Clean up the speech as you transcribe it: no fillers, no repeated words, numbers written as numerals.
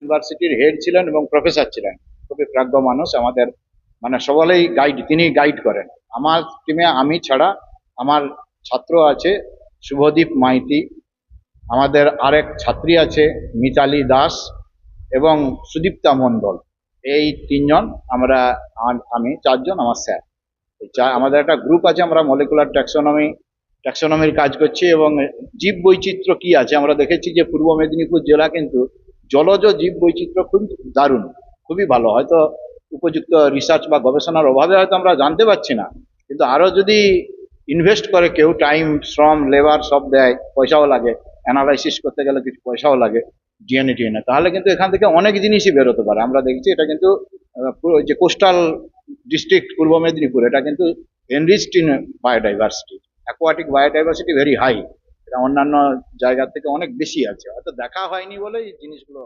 ইউনিভার্সিটির হেড ছিলেন এবং প্রফেসর ছিলেন, খুবই প্রাজ্ঞ মানুষ। আমাদের মানে সবাই তিনি গাইড করেন। আমার টিমে আমি ছাড়া আমার ছাত্র আছে শুভদীপ মাইতি, আমাদের আরেক ছাত্রী আছে মিতালি দাস এবং সুদীপ্তা মণ্ডল। এই তিনজন আমরা, আমি চারজন, আমার স্যার। আমাদের একটা গ্রুপ আছে, আমরা মলিকুলার ট্যাক্সোনমির কাজ করছি। এবং জীব বৈচিত্র্য কি আছে আমরা দেখেছি যে পূর্ব মেদিনীপুর জেলা কিন্তু জলজ জীব বৈচিত্র্য খুব দারুণ, খুবই ভালো। হয়তো উপযুক্ত রিসার্চ বা গবেষণার অভাবে হয়তো আমরা জানতে পারছি না, কিন্তু আরো যদি ইনভেস্ট করে কেউ, টাইম শ্রম লেবার সব দেয়, পয়সাও লাগে, অ্যানালাইসিস করতে গেলে কিছু পয়সাও লাগে, ডিএনএ টিএনএ, তাহলে কিন্তু এখান থেকে অনেক জিনিসই বেরোতে পারে। আমরা দেখছি এটা কিন্তু পুরো যে কোস্টাল ডিস্ট্রিক্ট পূর্ব মেদিনীপুর, এটা কিন্তু enriched in biodiversity, aquatic biodiversity very high. এটা অন্যান্য জায়গা থেকে অনেক বেশি আছে, হয়তো দেখা হয়নি বলে এই জিনিসগুলো